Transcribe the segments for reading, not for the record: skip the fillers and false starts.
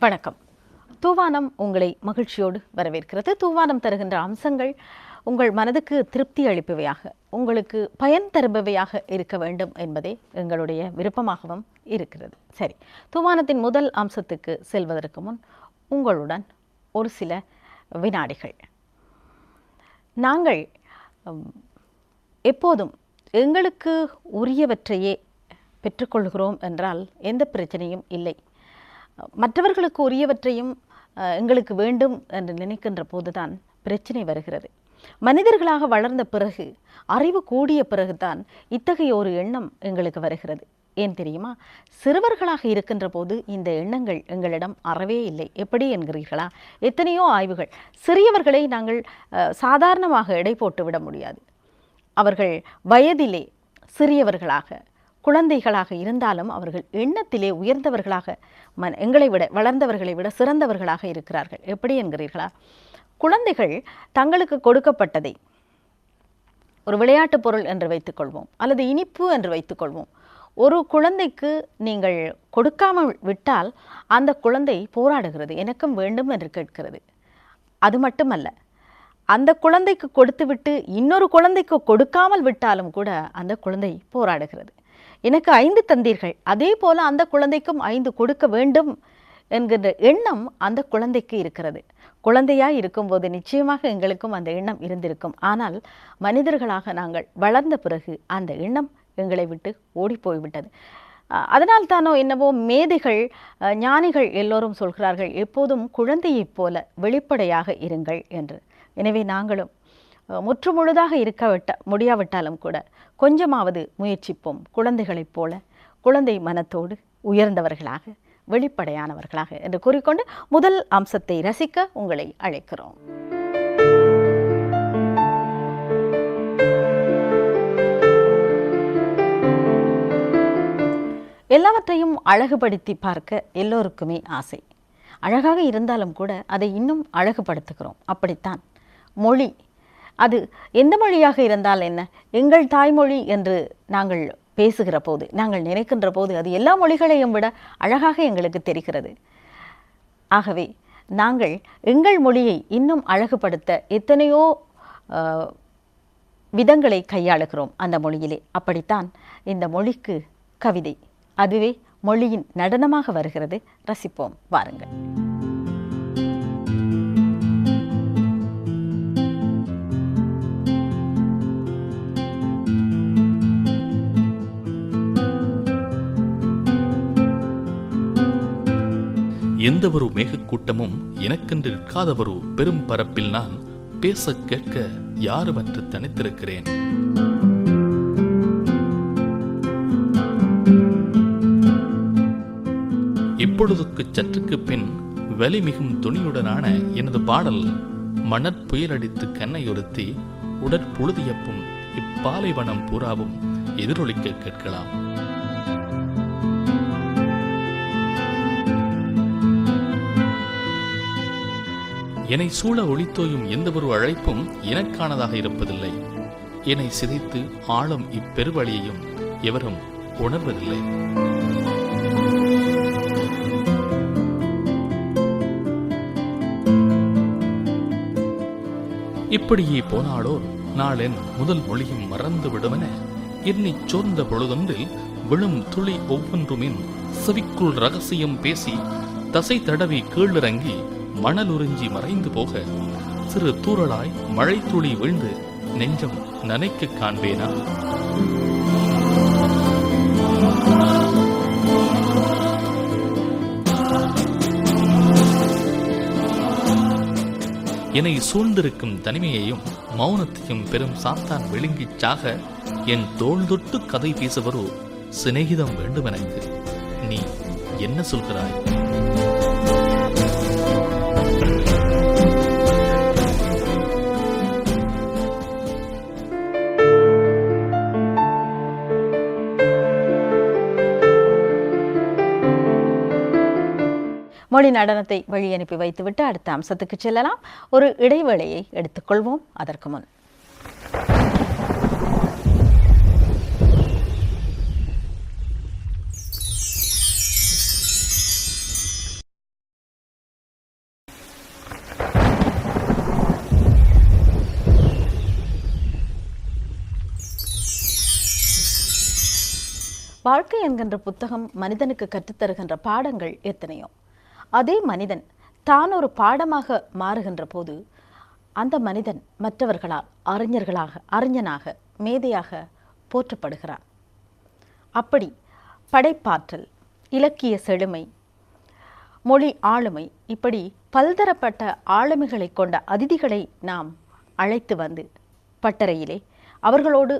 வணக்கம். தூவானம் உங்களை மகிழ்ச்சியோடு வரவேற்கிறது. தூவானம் தருகின்ற அம்சங்கள் உங்கள் மனதுக்கு திருப்தி அளிப்பவையாக, உங்களுக்கு பயன் தருபவையாக இருக்க வேண்டும் என்பதே எங்களுடைய விருப்பமாகவும் இருக்கிறது. சரி, தூவானத்தின் முதல் அம்சத்துக்கு செல்வதற்கு முன் உங்களுடன் ஒரு சில வினாடிகள். நாங்கள் எப்போதும் எங்களுக்கு உரியவற்றையே பெற்றுக்கொள்கிறோம் என்றால் எந்த பிரச்சனையும் இல்லை. மற்றவர்களுக்கு உரியவற்றையும் எங்களுக்கு வேண்டும் என்று நினைக்கின்ற போதுதான் பிரச்சனை வருகிறது. மனிதர்களாக வளர்ந்த பிறகு, அறிவு கூடிய பிறகுதான் இத்தகைய ஒரு எண்ணம் எங்களுக்கு வருகிறது. ஏன் தெரியுமா? சிறுவர்களாக இருக்கின்ற போது இந்த எண்ணங்கள் எங்களிடம் அறவே இல்லை. எப்படி என்கிறீர்களா? எத்தனையோ ஆய்வுகள், சிறியவர்களை நாங்கள் சாதாரணமாக எடை போட்டு விட முடியாது. அவர்கள் வயதிலே சிறியவர்களாக, குழந்தைகளாக இருந்தாலும் அவர்கள் எண்ணத்திலே உயர்ந்தவர்களாக, எங்களை விட, வளர்ந்தவர்களை விட சிறந்தவர்களாக இருக்கிறார்கள். எப்படி என்கிறீர்களா? குழந்தைகள் தங்களுக்கு கொடுக்கப்பட்டதை, ஒரு விளையாட்டு பொருள் என்று வைத்துக்கொள்வோம், அல்லது இனிப்பு என்று வைத்துக்கொள்வோம். ஒரு குழந்தைக்கு நீங்கள் கொடுக்காமல் விட்டால் அந்த குழந்தை போராடுகிறது, எனக்கும் வேண்டும் என்று கேட்கிறது. அது மட்டுமல்ல, அந்த குழந்தைக்கு கொடுத்துவிட்டு இன்னொரு குழந்தைக்கு கொடுக்காமல் விட்டாலும் கூட அந்த குழந்தை போராடுகிறது. எனக்கு 5 தந்தீர்கள், அதே போல அந்த குழந்தைக்கும் 5 கொடுக்க வேண்டும் என்கின்ற எண்ணம் அந்த குழந்தைக்கு இருக்கிறது. குழந்தையாய் இருக்கும்போது நிச்சயமாக எங்களுக்கும் அந்த எண்ணம் இருந்திருக்கும். ஆனால் மனிதர்களாக நாங்கள் வளர்ந்த பிறகு அந்த எண்ணம் எங்களை விட்டு ஓடி போய்விட்டது. அதனால் தானோ என்னவோ மேதைகள், ஞானிகள் எல்லோரும் சொல்கிறார்கள், எப்போதும் குழந்தையைப் போல வெளிப்படையாக இருங்கள் என்று. எனவே நாங்களும் முற்றுமுழுதாக முடியாவிட்டாலும் கூட கொஞ்சமாவது முயற்சிப்போம், குழந்தைகளைப் போல குழந்தை மனத்தோடு உயர்ந்தவர்களாக, வெளிப்படையானவர்களாக என்று கூறிக்கொண்டு முதல் அம்சத்தை ரசிக்க உங்களை அழைக்கிறோம். எல்லாவற்றையும் அழகுபடுத்தி பார்க்க எல்லோருக்குமே ஆசை. அழகாக இருந்தாலும் கூட அதை இன்னும் அழகுபடுத்துகிறோம். அப்படித்தான் மொழி, அது எந்த மொழியாக இருந்தால் என்ன, எங்கள் தாய்மொழி என்று நாங்கள் பேசுகிற போது, நாங்கள் நினைக்கின்ற போது அது எல்லா மொழிகளையும் விட அழகாக எங்களுக்கு தெரிகிறது. ஆகவே நாங்கள் எங்கள் மொழியை இன்னும் அழகுபடுத்த எத்தனையோ விதங்களை கையாளுகிறோம் அந்த மொழியிலே. அப்படித்தான் இந்த மொழிக்கு கவிதை, அதுவே மொழியின் நடனமாக வருகிறது. ரசிப்போம், வாருங்கள். எந்த ஒரு மேகக்கூட்டமும் எனக்கென்று இருக்காத ஒரு பெரும் பரப்பில் நான் பேச கேட்க யாருமற்று தனித்திருக்கிறேன். இப்பொழுதுக்கு சற்றுக்கு பின் வலிமிகும் துணியுடனான எனது பாடல் மணற்புயலடித்து கண்ணையொருத்தி உடற்பொழுதியப்பும் இப்பாலைவனம் பூராவும் எதிரொலிக்க கேட்கலாம். என்னை சூழ ஒளித்தோயும் எந்த ஒரு அழைப்பும் எனக்கானதாக இருப்பதில்லை. என்னை சிதைத்து ஆளும் இப்பெருவழியையும் எவரும் உணர்வதில்லை. இப்படியே போனாலோ நாளென் முதல் மொழியும் மறந்து விடுமென என்னை சோர்ந்த பொழுதொன்றில் விழும் துளி ஒவ்வொன்றுமின் செவிக்குள் ரகசியம் பேசி தசை தடவி கீழிறங்கி மணல் உறிஞ்சி மறைந்து போக சிறு தூறலாய் மழை துளி விழுந்து நெஞ்சம் நனைக்க காண்பேனா? என்னை சூழ்ந்திருக்கும் தனிமையையும் மௌனத்தையும் பெரும் சாத்தான் விழுங்கிச் சாக என் தோள் தொட்டு கதை பேசுவரோ சிநேகிதம் வேண்டும் எனக்கு. நீ என்ன சொல்கிறாய்? மொழி நடனத்தை வழி அனுப்பி வைத்துவிட்டு அடுத்த அம்சத்துக்கு செல்லலாம். ஒரு இடைவேளையை எடுத்துக்கொள்வோம். அதற்கு முன் வாழ்க்கை என்கின்ற புத்தகம் மனிதனுக்கு கற்றுத்தருகின்ற பாடங்கள் எத்தனையோ. அதே மனிதன் தான் ஒரு பாடமாக மாறுகின்ற போது அந்த மனிதன் மற்றவர்களால் அறிஞனாக மேதையாக போற்றப்படுகிறான். அப்படி படைப்பாற்றல், இலக்கிய செழுமை, மொழி ஆளுமை, இப்படி பல்தரப்பட்ட ஆளுமைகளை கொண்ட அதிதிகளை நாம் அழைத்து வந்து பட்டறையிலே அவர்களோடு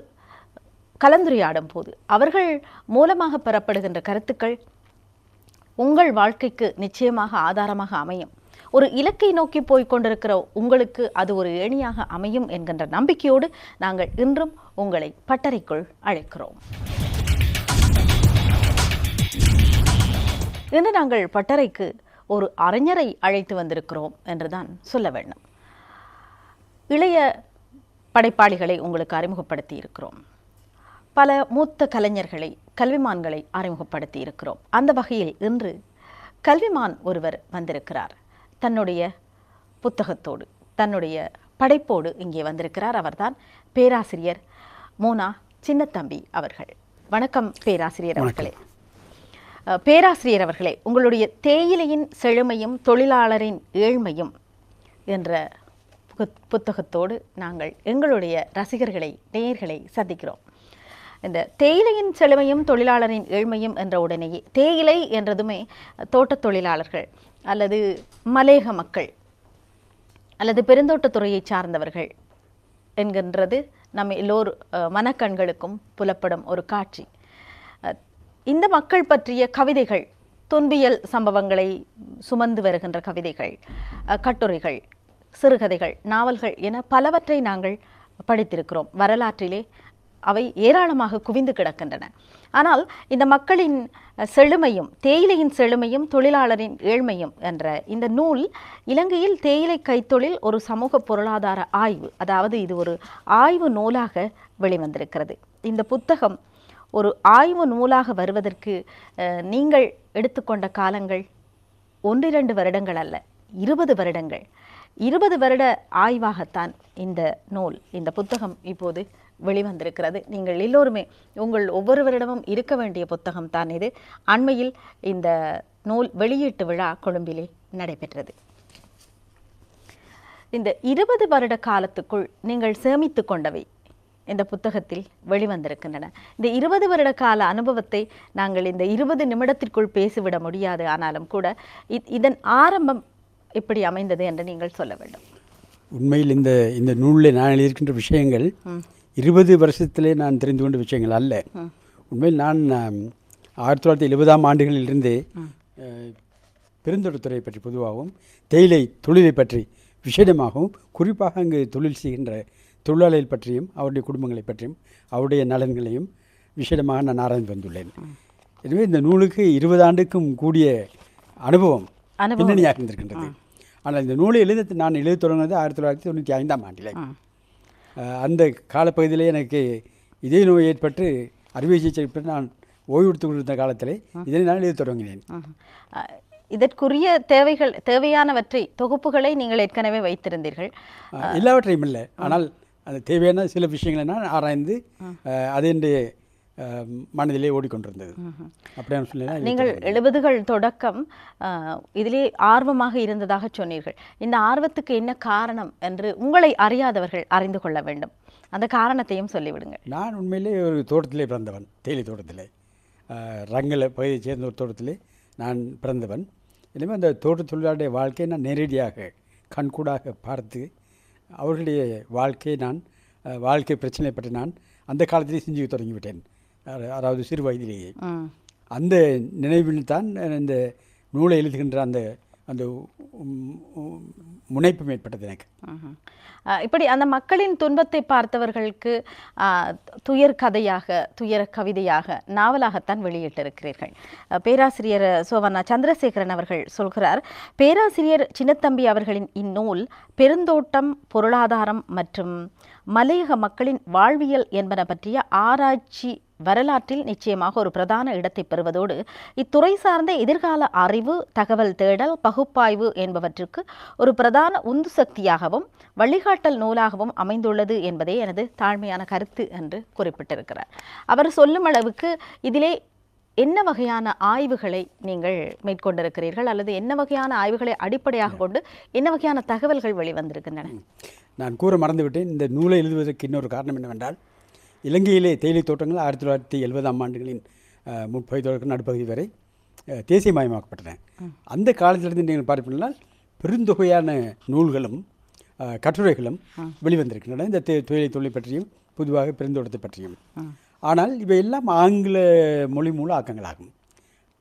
கலந்துரையாடும் போது அவர்கள் மூலமாக பெறப்படுகின்ற கருத்துக்கள் உங்கள் வாழ்க்கைக்கு நிச்சயமாக ஆதாரமாக அமையும். ஒரு இலக்கை நோக்கி போய் கொண்டிருக்கிற உங்களுக்கு அது ஒரு ஏணியாக அமையும் என்கின்ற நம்பிக்கையோடு நாங்கள் இன்றும் உங்களை பட்டறைக்குள் அழைக்கிறோம். இன்று நாங்கள் பட்டறைக்கு ஒரு அறிஞரை அழைத்து வந்திருக்கிறோம் என்றுதான் சொல்ல வேண்டும். இளைய படைப்பாளிகளை உங்களுக்கு அறிமுகப்படுத்தி இருக்கிறோம். பல மூத்த கலைஞர்களை, கல்விமான்களை அறிமுகப்படுத்தி இருக்கிறோம். அந்த வகையில் இன்று கல்விமான் ஒருவர் வந்திருக்கிறார். தன்னுடைய புத்தகத்தோடு, தன்னுடைய படைப்போடு இங்கே வந்திருக்கிறார். அவர்தான் பேராசிரியர் மோனா சின்னத்தம்பி அவர்கள். வணக்கம் பேராசிரியர் அவர்களே. பேராசிரியர் அவர்களே, உங்களுடைய தேயிலையின் செழுமையும் தொழிலாளரின் ஏழ்மையும் என்ற புத்தகத்தோடு நாங்கள் எங்களுடைய ரசிகர்களை, நேயர்களை சந்திக்கிறோம். இந்த தேயிலையின் செழுமையும் தொழிலாளரின் ஏழ்மையும் என்ற உடனேயே, தேயிலை என்றதுமே தோட்டத் தொழிலாளர்கள் அல்லது மலேக மக்கள் அல்லது பெருந்தோட்டத்துறையை சார்ந்தவர்கள் என்கின்றது நம்ம எல்லோர் மனக்கண்களுக்கும் புலப்படும் ஒரு காட்சி. இந்த மக்கள் பற்றிய கவிதைகள், துன்பியல் சம்பவங்களை சுமந்து வருகின்ற கவிதைகள், கட்டுரைகள், சிறுகதைகள், நாவல்கள் என பலவற்றை நாங்கள் படித்திருக்கிறோம். வரலாற்றிலே அவை ஏராளமாக குவிந்து கிடக்கின்றன. ஆனால் இந்த மக்களின் செழுமையும், தேயிலையின் செழுமையும் தொழிலாளரின் ஏழ்மையும் என்ற இந்த நூல் இலங்கையில் தேயிலை கைத்தொழில் ஒரு சமூக பொருளாதார ஆய்வு, அதாவது இது ஒரு ஆய்வு நூலாக வெளிவந்திருக்கிறது. இந்த புத்தகம் ஒரு ஆய்வு நூலாக வருவதற்கு நீங்கள் எடுத்துக்கொண்ட காலங்கள் 1-2 வருடங்கள் அல்ல, 20 வருடங்கள். 20 வருட ஆய்வாகத்தான் இந்த நூல், இந்த புத்தகம் இப்போது வெளிவந்திருக்கிறது. நீங்கள் எல்லோருமே, உங்கள் ஒவ்வொருவரிடமும் இருக்க வேண்டிய புத்தகம் தான் இது. அண்மையில் இந்த நூல் வெளியீட்டு விழா கொழும்பிலே நடைபெற்றது. இந்த 20 வருட காலத்துக்குள் நீங்கள் சேமித்து கொண்டவை இந்த புத்தகத்தில் வெளிவந்திருக்கின்றன. இந்த 20 வருட கால அனுபவத்தை நாங்கள் இந்த 20 நிமிடத்திற்குள் பேசிவிட முடியாது. ஆனாலும் கூட இதன் ஆரம்பம் எப்படி அமைந்தது என்று நீங்கள் சொல்ல வேண்டும். உண்மையில் இந்த நூலில் நான் எழுதியிருக்கின்ற விஷயங்கள் 20 வருஷத்திலே நான் தெரிந்து கொண்ட விஷயங்கள் அல்ல. உண்மையில் நான் 1970ஆம் ஆண்டுகளிலிருந்தே பெருந்தோட்டத்துறை பற்றி பொதுவாகவும் தேயிலை தொழிலை பற்றி விசேடமாகவும், குறிப்பாக அங்கு தொழில் செய்கின்ற தொழிலாளர்கள் பற்றியும் அவருடைய குடும்பங்களை பற்றியும் அவருடைய நலன்களையும் விசேடமாக நான் ஆராய்ந்து வந்துள்ளேன். எனவே இந்த நூலுக்கு 20 ஆண்டுக்கும் கூடிய அனுபவம் பின்னணியாக இருந்திருக்கின்றது. ஆனால் இந்த நூலை நான் எழுத தொடங்கினது 1995ஆம் ஆண்டில். அந்த காலப்பகுதியிலே எனக்கு இதே நோய் ஏற்பட்டு அறுவை சிகிச்சை பெற்று நான் ஓய்வு எடுத்துக் கொண்டிருந்த காலத்திலே இதனை நான் எழுத தொடங்கினேன். இதற்குரிய தேவையானவற்றை, தொகுப்புகளை நீங்கள் ஏற்கனவே வைத்திருந்தீர்கள். எல்லாவற்றையும் இல்லை, ஆனால் அந்த தேவையான சில விஷயங்களை நான் ஆராய்ந்து அது என்னுடைய மனதிலே ஓடிக்கொண்டிருந்தது. அப்படியான சொல்ல நீங்கள் 70கள் தொடக்கம் இதிலே ஆர்வமாக இருந்ததாக சொன்னீர்கள். இந்த ஆர்வத்துக்கு என்ன காரணம் என்று உங்களை அறியாதவர்கள் அறிந்து கொள்ள வேண்டும். அந்த காரணத்தையும் சொல்லிவிடுங்கள். நான் உண்மையிலே ஒரு தோட்டத்திலே பிறந்தவன், தேயிலை தோட்டத்திலே, ரங்கல பகுதியை சேர்ந்த ஒரு தோட்டத்திலே நான் பிறந்தவன். எனவே அந்த தோட்ட தொழிலாளருடைய வாழ்க்கையை நான் நேரடியாக கண்கூடாக பார்த்து அவர்களுடைய வாழ்க்கை பிரச்சனை பற்றி நான் அந்த காலத்திலே சிந்திக்க தொடங்கிவிட்டேன். அதாவது சிறு வயதிலேயே அந்த நினைவில் தான் இந்த நூலை எழுதுகின்ற அந்த அந்த முனைப்பு ஏற்பட்டது எனக்கு. இப்படி அந்த மக்களின் துன்பத்தை பார்த்தவர்களுக்கு துயர் கதையாக, துயர கவிதையாக, நாவலாகத்தான் வெளியிட்டிருக்கிறீர்கள். பேராசிரியர் சோவண்ணா சந்திரசேகரன் அவர்கள் சொல்கிறார், பேராசிரியர் சின்னத்தம்பி அவர்களின் இந்நூல் பெருந்தோட்டம், பொருளாதாரம் மற்றும் மலையக மக்களின் வாழ்வியல் என்பன பற்றிய ஆராய்ச்சி வரலாற்றில் நிச்சயமாக ஒரு பிரதான இடத்தை பெறுவதோடு இத்துறை சார்ந்த எதிர்கால அறிவு, தகவல் தேடல், பகுப்பாய்வு என்பவற்றுக்கு ஒரு பிரதான உந்து சக்தியாகவும் வழிகாட்டல் நூலாகவும் அமைந்துள்ளது என்பதே எனது தாழ்மையான கருத்து என்று குறிப்பிட்டிருக்கிறார். அவர் சொல்லும் அளவுக்கு இதிலே என்ன வகையான ஆய்வுகளை நீங்கள் மேற்கொண்டிருக்கிறீர்கள், அல்லது என்ன வகையான ஆய்வுகளை அடிப்படையாக கொண்டு என்ன வகையான தகவல்கள் வெளிவந்திருக்கின்றன? நான் கூற மறந்துவிட்டேன். இந்த நூலை எழுதுவதற்கு இன்னொரு காரணம் என்னவென்றால், இலங்கையிலே தேயிலை தோட்டங்கள் 1970ஆம் ஆண்டுகளின் முற்பகுதி தொடக்கம் நடுப்பகுதி வரை தேசியமயமாக்கப்பட்டன. அந்த காலத்திலிருந்து நீங்கள் பார்ப்பீர்கள் பெருந்தொகையான நூல்களும் கட்டுரைகளும் வெளிவந்திருக்கின்றன இந்த தேயிலை தொழிலை பற்றியும் பொதுவாக பெருந்தோட்டத்தை பற்றியும். ஆனால் இவையெல்லாம் ஆங்கில மொழி மூல ஆக்கங்களாகும்.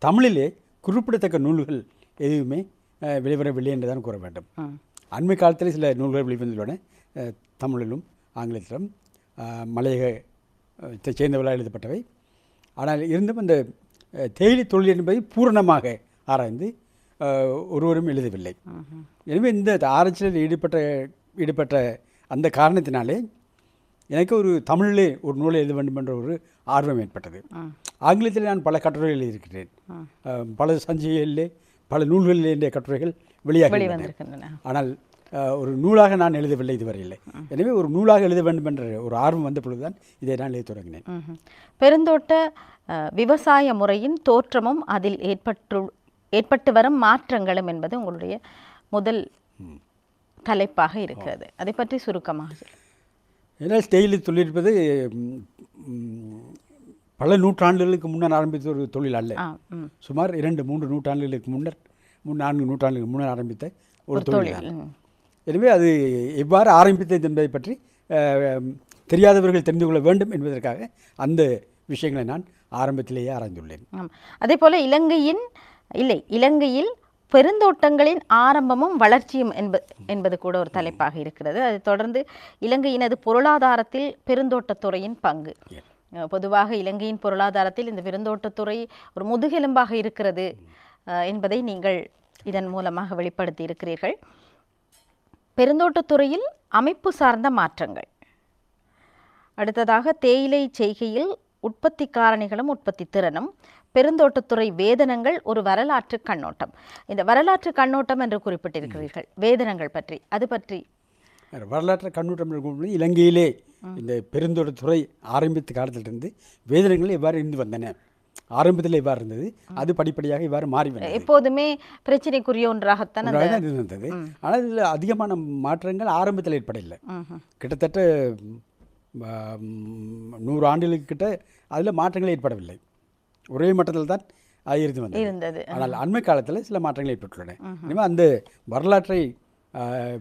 தமிழிலே குறிப்பிடத்தக்க நூல்கள் எதுவுமே வெளிவரவில்லை என்றுதான் கூற வேண்டும். அண்மை காலத்தில் சில நூல்கள் வெளிவந்துள்ளன, தமிழிலும் ஆங்கிலத்திலும் மலையகத்தை சேர்ந்தவர்களாக எழுதப்பட்டவை. ஆனால் இருந்தும் அந்த தேயிலை தொழில் என்பதை பூரணமாக ஆராய்ந்து ஒருவரும் எழுதவில்லை. எனவே இந்த ஆராய்ச்சியில் ஈடுபட்ட அந்த காரணத்தினாலே எனக்கு ஒரு தமிழிலே ஒரு நூலை எழுத வேண்டும் என்ற ஒரு ஆர்வம் ஏற்பட்டது. ஆங்கிலத்தில் நான் பல கட்டுரைகள் எழுதியிருக்கிறேன். பல சஞ்சிகைகளிலே பல நூல்களிலே என்ற கட்டுரைகள் வெளியாகின்றன. ஆனால் ஒரு நூலாக நான் எழுதவில்லை இதுவரையில்லை. எனவே ஒரு நூலாக எழுத வேண்டும் என்ற ஒரு ஆர்வம் வந்த பொழுதுதான் இதை நான் எழுத தொடங்கினேன். பெருந்தோட்ட விவசாய முறையின் தோற்றமும் அதில் ஏற்பட்டு வரும் மாற்றங்களும் என்பது உங்களுடைய முதல் தலைப்பாக இருக்கிறது. அதை பற்றி சுருக்கமாக. ஏன்னால் தேயிலை தொழில் என்பது பல நூற்றாண்டுகளுக்கு முன்னர் ஆரம்பித்த ஒரு தொழில் அல்ல. சுமார் 2-3 நூற்றாண்டுகளுக்கு முன்னர் 4 நூற்றாண்டுகளுக்கு முன்னர் ஆரம்பித்த ஒரு தொழில். எனவே அது எவ்வாறு ஆரம்பித்தது என்பதை பற்றி தெரியாதவர்கள் தெரிந்து கொள்ள வேண்டும் என்பதற்காக அந்த விஷயங்களை நான் ஆரம்பத்திலேயே ஆராய்ந்துள்ளேன். அதே போல இலங்கையில் பெருந்தோட்டங்களின் ஆரம்பமும் வளர்ச்சியும் என்பது கூட ஒரு தலைப்பாக இருக்கிறது. அதை தொடர்ந்து இலங்கையினது பொருளாதாரத்தில் பெருந்தோட்டத்துறையின் பங்கு. பொதுவாக இலங்கையின் பொருளாதாரத்தில் இந்த பெருந்தோட்டத்துறை ஒரு முதுகெலும்பாக இருக்கிறது என்பதை நீங்கள் இதன் மூலமாக வெளிப்படுத்தி இருக்கிறீர்கள். பெருந்தோட்டத்துறையில் அமைப்பு சார்ந்த மாற்றங்கள், அடுத்ததாக தேயிலை செய்கையில் உற்பத்தி காரணிகளும் உற்பத்தி திறனும், பெருந்தோட்டத்துறை வேதனங்கள் ஒரு வரலாற்று கண்ணோட்டம். இந்த வரலாற்று கண்ணோட்டம் என்று குறிப்பிட்டிருக்கிறீர்கள், வேதனங்கள் பற்றி, அது பற்றி வரலாற்று கண்ணோட்டம். இலங்கையிலே இந்த பெருந்தோட்டத்துறை ஆரம்பித்த காலத்திலிருந்து வேதனங்கள் எவ்வாறு இருந்து வந்தன, ஆரம்பத்தில் எவ்வாறு இருந்தது, அது படிப்படியாக இவ்வாறு மாறி வந்தது. எப்போதுமே பிரச்சனைக்குரிய ஒன்றாகத்தான் இருந்தது. ஆனால் இதில் அதிகமான மாற்றங்கள் ஆரம்பத்தில் ஏற்படவில்லை. கிட்டத்தட்ட 100 ஆண்டுகளுக்கு கிட்ட அதில் மாற்றங்கள் ஏற்படவில்லை. ஒரே மட்டத்தில் தான் அது இருந்தது. ஆனால் அண்மை காலத்தில் சில மாற்றங்கள் ஏற்பட்டுள்ளன. எனவே அந்த வரலாற்றை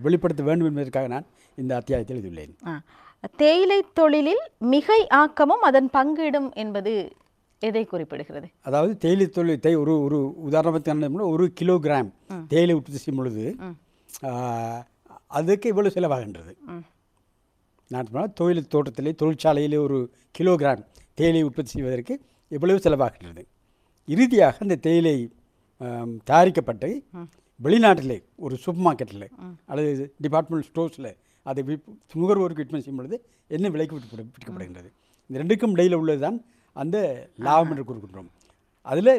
வெளிப்படுத்த வேண்டும் என்பதற்காக நான் இந்த அத்தியாயத்தில் எழுதியுள்ளேன். தேயிலை தொழிலில் மிகை ஆக்கமும் அதன் பங்கீடும் என்பது எதை குறிப்பிடுகிறது? அதாவது தேயிலை தொழில் ஒரு உதாரணத்துக்கு 1 கிலோகிராம் தேயிலை உற்பத்தி செய்யும் பொழுது அதுக்கு இவ்வளவு செலவாகின்றது. நான் தேயிலை தோட்டத்திலே தொழிற்சாலையிலே 1 கிலோகிராம் தேயிலை உற்பத்தி செய்வதற்கு எவ்வளவு செலவாகின்றது. இறுதியாக அந்த தேயிலை தயாரிக்கப்பட்டு வெளிநாட்டிலே ஒரு சூப்பர் மார்க்கெட்டில் அல்லது டிபார்ட்மெண்ட் ஸ்டோர்ஸில் அதை நுகர்வோருக்கு விற்பனை செய்யும் பொழுது என்ன விலைக்கு விற்கப்படுகின்றது. இந்த ரெண்டுக்கும் இடையில் உள்ளதுதான் அந்த லாபம் என்று கூறுகின்றோம். அதில்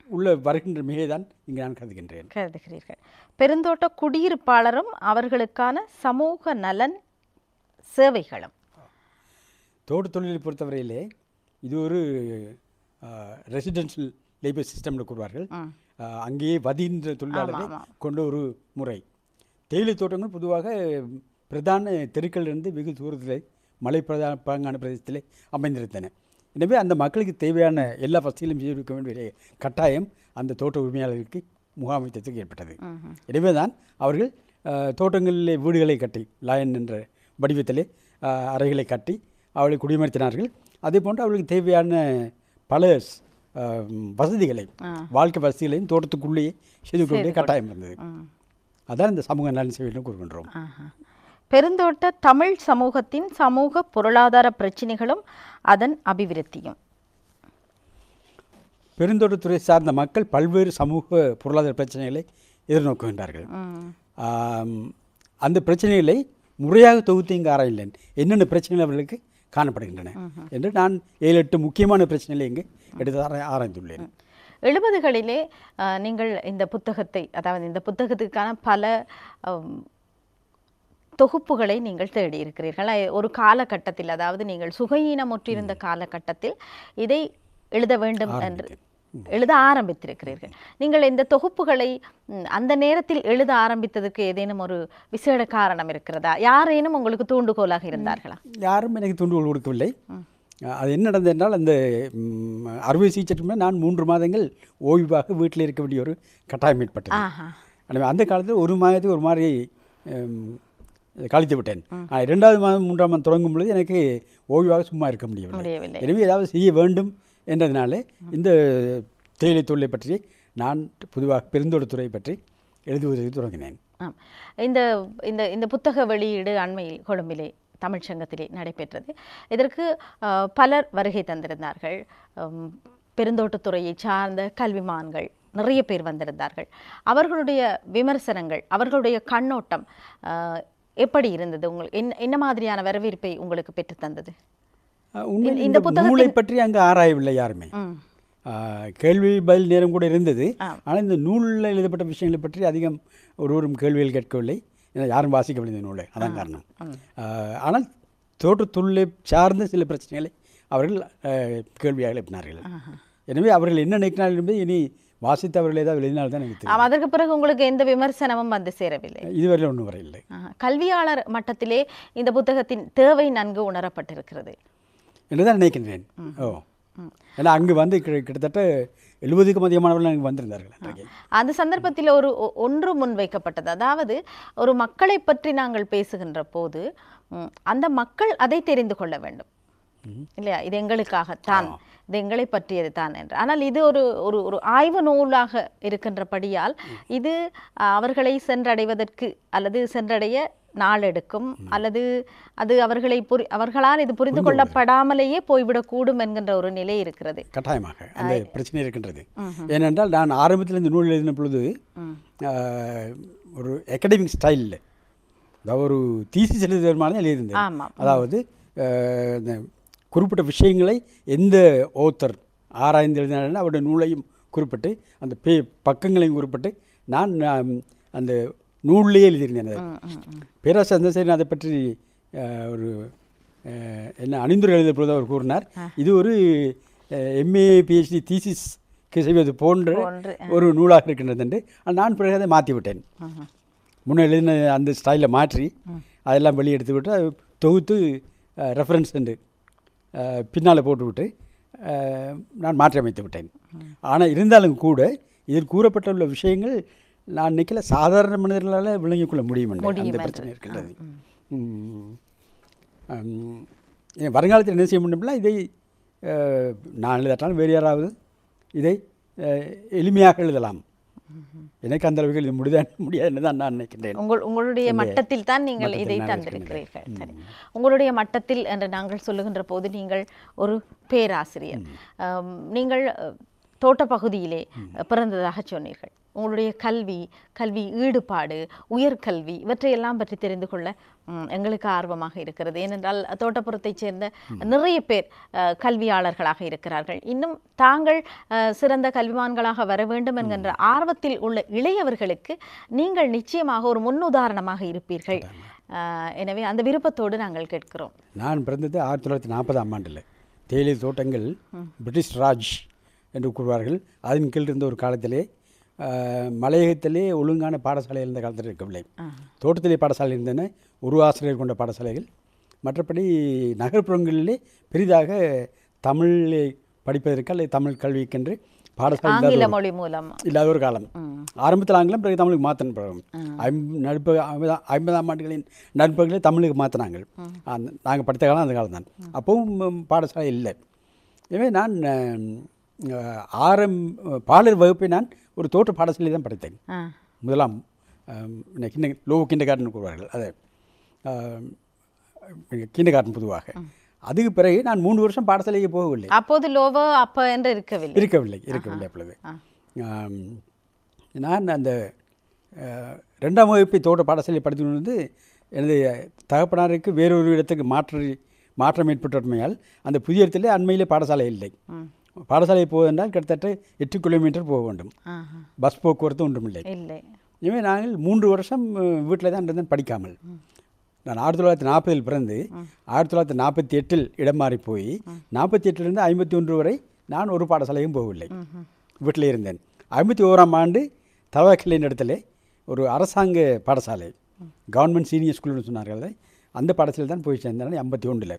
உள்ள வருகின்ற மிகை தான் இங்கே நான் கருதுகிறீர்கள். பெருந்தோட்ட குடியிருப்பாளரும் அவர்களுக்கான சமூக நலன் சேவைகளும். தோட்ட தொழிலை பொறுத்தவரையிலே இது ஒரு ரெசிடென்ஷியல் லேபர் சிஸ்டம்னு கூறுவார்கள். அங்கேயே வதின்ற தொழிலாளர்களை கொண்ட ஒரு முறை. தேயிலை தோட்டங்கள் பொதுவாக பிரதான தெருக்களிலிருந்து வெகு தூரத்தில் மலை பாங்கான பிரதேசத்தில் அமைந்திருந்தன. எனவே அந்த மக்களுக்கு தேவையான எல்லா வசதிகளையும் செய்திருக்க வேண்டிய கட்டாயம் அந்த தோட்ட உரிமையாளர்களுக்கு முகாமைத்துவத்துக்கு ஏற்பட்டது. எனவே தான் அவர்கள் தோட்டங்களிலே வீடுகளை கட்டி லயன் என்ற வடிவத்திலே அறைகளை கட்டி அவர்களை குடியமர்த்தினார்கள். அதே போன்று அவர்களுக்கு தேவையான பல வசதிகளை, வாழ்க்கை வசதிகளையும் தோட்டத்துக்குள்ளேயே செய்து கொண்டே கட்டாயம் இருந்தது. அதான் இந்த சமூக நலன் சேவைன்னு கூறுகின்றோம். பெருந்தோட்ட தமிழ் சமூகத்தின் சமூக பொருளாதார பிரச்சனைகளும் அதன் அபிவிருத்தியும். பெருந்தோட்டத்துறை சார்ந்த மக்கள் பல்வேறு சமூக பொருளாதார பிரச்சனைகளை எதிர்நோக்குகின்றார்கள். அந்த பிரச்சனைகளை முறையாக தொகுத்து இங்கு ஆராயலை. என்னென்ன பிரச்சனைகள் அவர்களுக்கு காணப்படுகின்றன என்று நான் 7-8 முக்கியமான பிரச்சனைகளை இங்கு எடுத்து ஆராய்ந்துள்ளேன். 70களிலே நீங்கள் இந்த புத்தகத்தை, அதாவது இந்த புத்தகத்துக்கான பல தொகுப்புகளை நீங்கள் தேடி இருக்கிறீர்கள். ஒரு காலகட்டத்தில், அதாவது நீங்கள் சுகையீனமுற்றிருந்த காலகட்டத்தில் இதை எழுத வேண்டும் என்று எழுத ஆரம்பித்திருக்கிறீர்கள். நீங்கள் இந்த தொகுப்புகளை அந்த நேரத்தில் எழுத ஆரம்பித்ததுக்கு ஏதேனும் ஒரு விசேட காரணம் இருக்கிறதா? யாரேனும் உங்களுக்கு தூண்டுகோலாக இருந்தார்களா? யாரும் எனக்கு தூண்டுகோல் கொடுக்கவில்லை. அது என்ன நடந்தது என்றால், அந்த அறுவை சிகிச்சைக்கு நான் 3 மாதங்கள் ஓய்வாக வீட்டில் இருக்க வேண்டிய ஒரு கட்டாயம் ஏற்பட்டது. எனவே அந்த காலத்தில் ஒரு மாதத்துக்கு ஒரு மாதிரி கழித்து விட்டேன். 2வது மாதம் 3ஆம் மாதம் தொடங்கும் பொழுது எனக்கு ஓய்வாக சும்மா இருக்க முடியவில்லை. எனவே ஏதாவது செய்ய வேண்டும் என்றதுனால இந்த தேயிலை தொழிலை பற்றி நான் பொதுவாக பெருந்தோட்டத்துறை பற்றி எழுதுவதற்கு தொடங்கினேன். இந்த இந்த இந்த புத்தக வெளியீடு அண்மையில் கொழும்பிலே தமிழ்ச்சங்கத்திலே நடைபெற்றது. இதற்கு பலர் வருகை தந்திருந்தார்கள். பெருந்தோட்டத்துறையை சார்ந்த கல்விமான்கள் நிறைய பேர் வந்திருந்தார்கள். அவர்களுடைய விமர்சனங்கள், அவர்களுடைய கண்ணோட்டம் எப்படி இருந்தது? என்ன மாதிரியான வரவேற்பை உங்களுக்கு பெற்று தந்தது? இந்த நூலை பற்றி அங்கு ஆராயவில்லை யாருமே. கேள்வி பதில் நேரம் கூட இருந்தது. ஆனால் இந்த நூலில் எழுதப்பட்ட விஷயங்களை பற்றி அதிகம் ஒருவரும் கேள்விகள் கேட்கவில்லை. யாரும் வாசிக்கவில்லை இந்த நூலை. அதான் காரணம். ஆனால் தோட்டத்தொழிலை சார்ந்த சில பிரச்சனைகளை அவர்கள் கேள்வியாக எழுப்பினார்கள். எனவே அவர்கள் என்ன நினைக்கிறார்கள் என்பது இனி வாசித்து அவர்கள் ஏதாவது எழுதினால்தான் எனக்கு தெரியும். அதற்கு பிறகு உங்களுக்கு எந்த விமர்சனமும் வந்து சேரவில்லை? இதுவரையில் ஒன்றும் வரையில்லை. கல்வியாளர் மட்டத்திலே இந்த புத்தகத்தின் தேவை நன்கு உணரப்பட்டிருக்கிறது என்றுதான் நினைக்கின்றேன். ஏன்னா அங்கு வந்து கிட்டத்தட்ட 70க்கும் அதிகமானவர்கள் அங்கு வந்திருந்தார்கள். அந்த சந்தர்ப்பத்தில் ஒன்று முன்வைக்கப்பட்டது. அதாவது ஒரு மக்களை பற்றி நாங்கள் பேசுகின்ற போது அந்த மக்கள் அதை தெரிந்து கொள்ள வேண்டும் இல்லையா? இது எங்களுக்காகத்தான், இது எங்களை பற்றியது தான் என்று. ஆனால் இது ஒரு ஆய்வு நூலாக இருக்கின்றபடியால் இது அவர்களை சென்றடைவதற்கு அல்லது சென்றடைய நாள் எடுக்கும், அல்லது அது அவர்களால் இது புரிந்து கொள்ளப்படாமலேயே போய்விடக்கூடும் என்கின்ற ஒரு நிலை இருக்கிறது. கட்டாயமாக அந்த பிரச்சனை இருக்கின்றது. ஏனென்றால் நான் ஆரம்பத்தில் இந்த நூல் எழுதின பொழுது ஒரு அகாடமிக் ஸ்டைலில், அதாவது ஒரு தீசிஸ் எழுதுவதற்கான எழுதியிருந்தேன். அதாவது குறிப்பிட்ட விஷயங்களை எந்த ஓத்தர் ஆராய்ந்து எழுதினாலும் அவருடைய நூலையும் குறிப்பிட்டு அந்த பக்கங்களையும் குறிப்பிட்டு நான் அந்த நூல்லையே எழுதியிருந்தேன். பேராசிரியர் சந்திரசேகரன் அதை பற்றி ஒரு என்ன அணிந்துரை எழுதிய பொழுது அவர் கூறினார், இது ஒரு MA PhD தீசிஸ்க்கு செய்வது போன்ற ஒரு நூலாக இருக்கின்றது என்று. நான் பிறகு அதை மாற்றி விட்டேன். முன்னே எழுதின அந்த ஸ்டைலில் மாற்றி அதெல்லாம் வெளியெடுத்து விட்டு அதை தொகுத்து ரெஃபரன்ஸ் என்று பின்னால் போட்டுவிட்டு நான் மாற்றி அமைத்து விட்டேன். ஆனால் இருந்தாலும் கூட இதில் கூறப்பட்டுள்ள விஷயங்கள் நான் நினைக்கல சாதாரண மனிதர்களால் விளங்கிக் கொள்ள முடியும் அந்த பிரச்சனை இருக்கின்றது. வருங்காலத்தில் என்ன செய்ய முடியும்னா, இதை நான் எழுதாட்டாலும் வேறு யாராவது இதை எளிமையாக எழுதலாம். எனக்கு அந்த அளவுக்கு இது முடியாதுன்னு தான் நான் நினைக்கின்றேன். உங்களுடைய மட்டத்தில் தான் நீங்கள் இதை தந்திருக்கிறீர்கள். சரி, உங்களுடைய மட்டத்தில் என்று நாங்கள் சொல்லுகின்ற போது நீங்கள் ஒரு பேராசிரியர், நீங்கள் தோட்ட பகுதியிலே பிறந்ததாக சொன்னீர்கள். உங்களுடைய கல்வி ஈடுபாடு, உயர்கல்வி இவற்றையெல்லாம் பற்றி தெரிந்து கொள்ள எங்களுக்கு ஆர்வமாக இருக்கிறது. ஏனென்றால் தோட்டப்புறத்தைச் சேர்ந்த நிறைய பேர் கல்வியாளர்களாக இருக்கிறார்கள். இன்னும் தாங்கள் சிறந்த கல்விமான்களாக வர வேண்டும் என்கின்ற ஆர்வத்தில் உள்ள இளையவர்களுக்கு நீங்கள் நிச்சயமாக ஒரு முன்னுதாரணமாக இருப்பீர்கள். எனவே அந்த விருப்பத்தோடு நாங்கள் கேட்கிறோம். நான் பிறந்தது 1940ஆம் ஆண்டில். தேயிலை தோட்டங்கள் பிரிட்டிஷ் ராஜ் என்று கூறுவார்கள். அதன் கீழ் இருந்த ஒரு காலத்திலே மலையகத்திலே ஒழுங்கான பாடசாலை இருந்த காலத்தில் இருக்கவில்லை. தோட்டத்திலே பாடசாலை இருந்தன, ஒரு ஆசிரியர் கொண்ட பாடசாலைகள். மற்றபடி நகர்ப்புறங்களிலே பெரிதாக தமிழை படிப்பதற்கு அல்லது தமிழ் கல்விக்கென்று பாடசாலை இல்லாத ஒரு காலம். ஆரம்பத்தில் ஆங்கிலம், பிறகு தமிழுக்கு மாற்றின. 50ஆம் ஆண்டுகளின் நண்பர்களே தமிழுக்கு மாற்றினாங்க. நாங்கள் படித்த காலம் அந்த காலம் தான். அப்பவும் பாடசாலை இல்லை. எனவே நான் பாலர் வகுப்பை நான் ஒரு தோட்ட பாடசாலை தான் படித்தேன். முதலாம் லோ கிண்டர் கார்டன் கூறுவார்கள், அதை கிண்டர் கார்டன் பொதுவாக. அதுக்கு பிறகு நான் 3 வருஷம் பாடசாலைக்கு போகவில்லை. அப்போது லோவோ அப்போ என்று இருக்கவில்லை அப்பொழுது. நான் அந்த 2ஆம் வகுப்பை தோட்ட பாடசாலையை படித்து கொண்டு வந்து எனது தகப்பனாருக்கு வேறொரு இடத்துக்கு மாற்றம் ஏற்பட்டமையால் அந்த புதிய இடத்துல அண்மையிலே பாடசாலை இல்லை. பாடசாலை போவதென்றால் கிட்டத்தட்ட 8 கிலோமீட்டர் போக வேண்டும். பஸ் போக்குவரத்து ஒன்றும் இல்லை. எனவே நாங்கள் 3 வருஷம் வீட்டில் தான் இருந்தேன் படிக்காமல். நான் 1940 பிறந்து 1948 இடம் மாறி போய் 48லிருந்து 51 வரை நான் ஒரு பாடசாலையும் போகவில்லை. வீட்டில் இருந்தேன். 51ஆம் ஆண்டு தவக்கலையின் இடத்துல ஒரு அரசாங்க பாடசாலை, கவர்மெண்ட் சீனியர் ஸ்கூல்னு சொன்னார்கள், அந்த பாடசாலை தான் போய் சேர்ந்தேன் 51.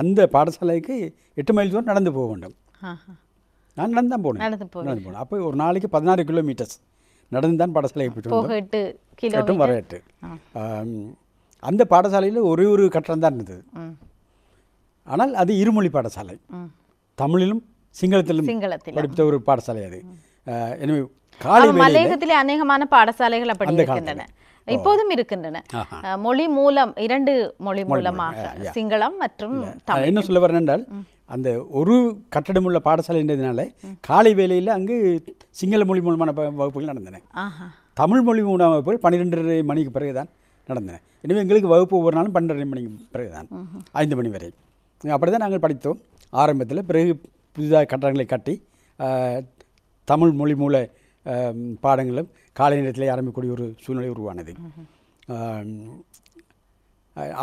அந்த பாடசாலைக்கு 8 மைல் தூரம் நடந்து போக வேண்டும். நான் நடந்து தான் போனேன். நடந்து போனேன். அப்போ ஒரு நாளைக்கு 16 கிலோமீட்டர்ஸ் நடந்து தான் பாடசாலைக்கு போயிட்டு வந்தோம். வர 8. அந்த பாடசாலையில் ஒரே ஒரு கட்டடம் தான் இருந்தது. ஆனால் அது இருமொழி பாடசாலை, தமிழிலும் சிங்களத்திலும் படித்த ஒரு பாடசாலை அது. எனவே மலையகத்திலே அநேகமான பாடசாலைகள் அப்படி இருக்கின்றன, இப்போதும் இருக்கின்றன. மொழி மூலம் 2 மொழி மூலமாக சிங்களம் மற்றும் தமிழ். என்ன சொல்ல வரேன் என்றால், அந்த ஒரு கட்டடம் உள்ள பாடசாலைன்றதுனால காலை வேளையில் அங்கு சிங்கள மொழி மூலமான வகுப்புகள் நடந்தன. தமிழ் மொழி மூலமான வகுப்புகள் 12:30 மணிக்கு பிறகு தான் நடந்தன. எனவே எங்களுக்கு வகுப்பு ஒவ்வொரு நாளும் 12:30 மணிக்கு பிறகு தான் 5 மணி வரை. அப்படி தான் நாங்கள் படித்தோம் ஆரம்பத்தில். பிறகு புதிதாக கட்டடங்களை கட்டி தமிழ் மொழி மூல பாடங்களும் காலை நேரத்தில் ஆரம்பிக்கக்கூடிய ஒரு சூழ்நிலை உருவானது.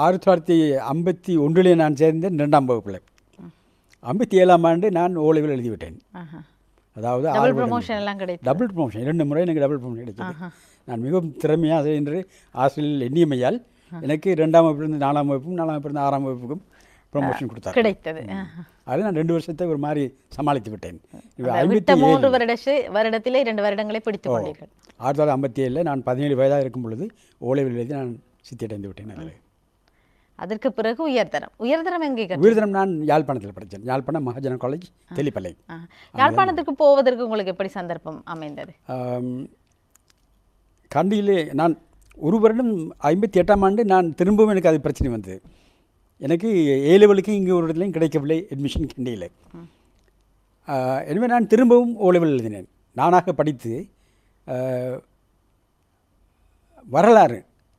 1951 நான் சேர்ந்தேன் 2ஆம் வகுப்பில். 57ஆம் ஆண்டு நான் ஓலைவில் எழுதிவிட்டேன். அதாவது டபுள் ப்ரமோஷன் 2 முறை எனக்கு டபுள் ப்ரமோஷன் கிடைச்சது. நான் மிகவும் திறமையாக என்று ஆசிரியர் எண்ணியமையால் எனக்கு 2ஆம் வகுப்பிலிருந்து 4ஆம் வகுப்பும் 4ஆம் வகுப்பிலிருந்து 6ஆம் வகுப்புக்கும் ப்ரமோஷன் கொடுத்தார், கிடைத்தது. அது நான் 2 வருஷத்தை ஒரு மாதிரி சமாளித்து விட்டேன். 3 வருடத்திலே 2 வருடங்களை பிடித்துக் கொண்டீர்கள். 1957 நான் 17 வயதாக இருக்கும் பொழுது ஓலைவில் எழுதி நான் சித்தியடைந்து விட்டேன். அதில் அதற்கு பிறகு உயர்தரம் எங்கே? உயர்தரம் நான் யாழ்ப்பாணத்தில் படித்தேன். யாழ்ப்பாணம் மகாஜன காலேஜ் தெல்லிப்பளை. யாழ்ப்பாணத்துக்கு போவதற்கு உங்களுக்கு எப்படி சந்தர்ப்பம் அமைந்தது? கண்டியிலே நான் ஒரு வருடம் 58ஆம் ஆண்டு நான் திரும்பவும் எனக்கு அது பிரச்சனை வந்தது. எனக்கு A-லெவலுக்கு இங்கே ஒரு இடத்துலையும் கிடைக்கவில்லை அட்மிஷன் கண்டியில். எனவே நான் திரும்பவும் O-லெவல் எழுதினேன். நானாக படித்து வரலாறு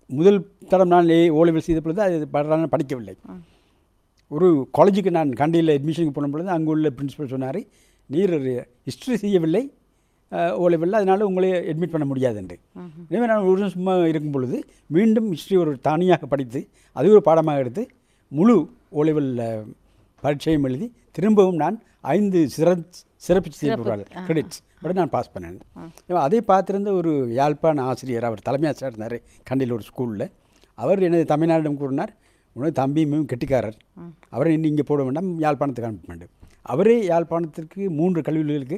முதல் தரம் நான் O-லெவல் செய்த பொழுது அது வரலாறு படிக்கவில்லை. ஒரு காலேஜுக்கு நான் கண்டியில் அட்மிஷனுக்கு போன பொழுது அங்கே உள்ள பிரின்சிபல் சொன்னார், நீர் ஹிஸ்ட்ரி செய்யவில்லை O-லெவலில், அதனால் உங்களை அட்மிட் பண்ண முடியாது என்று. எனவே நான் ஒரு வருஷம் சும்மா இருக்கும் பொழுது மீண்டும் ஹிஸ்ட்ரி ஒரு தனியாக படித்து அது ஒரு பாடமாக எடுத்து முழு O-லெவல் பரீட்சையும் எழுதி திரும்பவும் நான் 5 சிறப்பு கிரெடிட்ஸ் படி நான் பாஸ் பண்ணேன். அதை பார்த்துருந்த ஒரு யாழ்ப்பாண ஆசிரியர், அவர் தலைமை ஆசிரியர் இருந்தார் கண்டியில் ஒரு ஸ்கூலில். அவர் எனது தமிழ்நாடிடம் கூறினார், உனது தம்பி மிகவும் கெட்டிக்காரர், அவரை இன்னும் இங்கே போட வேண்டாம், யாழ்ப்பாணத்துக்கு அனுப்ப வேண்டும். அவரே யாழ்ப்பாணத்திற்கு 3 கல்லூரிகளுக்கு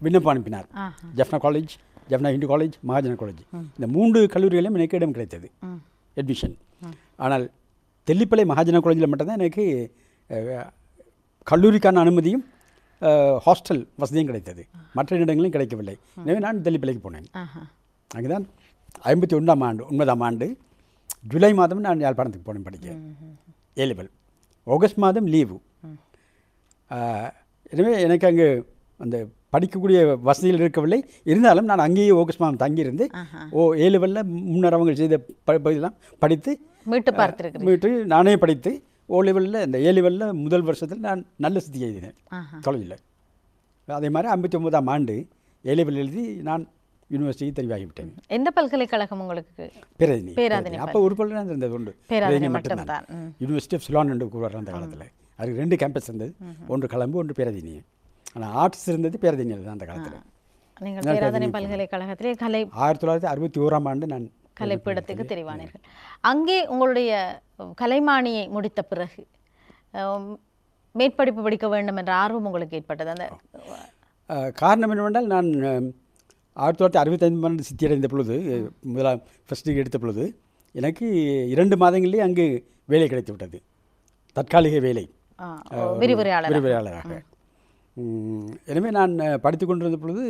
விண்ணப்பம் அனுப்பினார். ஜெஃப்னா காலேஜ், ஜெஃப்னா ஹிந்து காலேஜ், மகாஜன காலேஜ். இந்த 3 கல்லூரிகளையும் எனக்கு இடம் கிடைத்தது அட்மிஷன். ஆனால் தெல்லிப்பளை மகாஜன காலேஜில் மட்டும்தான் எனக்கு கல்லூரிக்கான அனுமதியும் ஹாஸ்டல் வசதியும் கிடைத்தது. மற்ற இடங்களும் கிடைக்கவில்லை. எனவே நான் தெல்லிப்பளைக்கு போனேன். அங்கே தான் 51ஆம் ஆண்டு 9ஆம் ஆண்டு ஜூலை மாதம் நான் யாழ்ப்பாணத்துக்கு போனேன் படிக்க A-லெவல். ஆகஸ்ட் மாதம் லீவு. எனவே எனக்கு அங்கே அந்த படிக்கக்கூடிய வசதிகள் இருக்கவில்லை. இருந்தாலும் நான் அங்கேயே ஆகஸ்ட் மாதம் தங்கியிருந்து A-லெவலில் முன்னர் அவங்க செய்த பகுதியெல்லாம் படித்து மீட்டு நானே படித்து O-லெவலில் இந்த A-லெவலில் முதல் வருஷத்தில் நான் நல்ல சித்தி எழுதினேன் காலேஜில். அதே மாதிரி 59ஆம் ஆண்டு A-லெவல் எழுதி நான் யூனிவர்சிட்டிக்கு தெரிவாகிவிட்டேன். எந்த பல்கலைக்கழகம் உங்களுக்கு? பேராதனை. அப்போ ஒரு பல்கலைக்கழகம் இருந்தது உண்டு, பேராதனை மட்டும்தான். யூனிவர்சிட்டி ஆஃப் சிலான் என்று கூறுவார் அந்த காலத்தில். அதுக்கு 2 கேம்பஸ் இருந்தது, ஒன்று கொழும்பு, ஒன்று பேராதனை. ஆனால் ஆர்ட்ஸ் இருந்தது பேராதனையில் தான் அந்த காலத்தில். நீங்கள் பேராதனை பல்கலைக்கழகத்திலே 1961ஆம் ஆண்டு நான் கலைப்பீடத்துக்கு தெரிவானீர்கள். அங்கே உங்களுடைய கலைமானியை முடித்த பிறகு மேற்படிப்பு படிக்க வேண்டும் என்ற ஆர்வம் உங்களுக்கு ஏற்பட்டது. அந்த காரணம் என்னவென்றால், நான் 1965 ஆண்டு சித்தியடைந்த பொழுது முதலாம் ஃபர்ஸ்ட் டிகிரி எடுத்த பொழுது எனக்கு 2 மாதங்களிலே அங்கு வேலை கிடைத்து விட்டது, தற்காலிக வேலை விரிவுரையாளராக. எனவே நான் படித்து கொண்டிருந்த பொழுது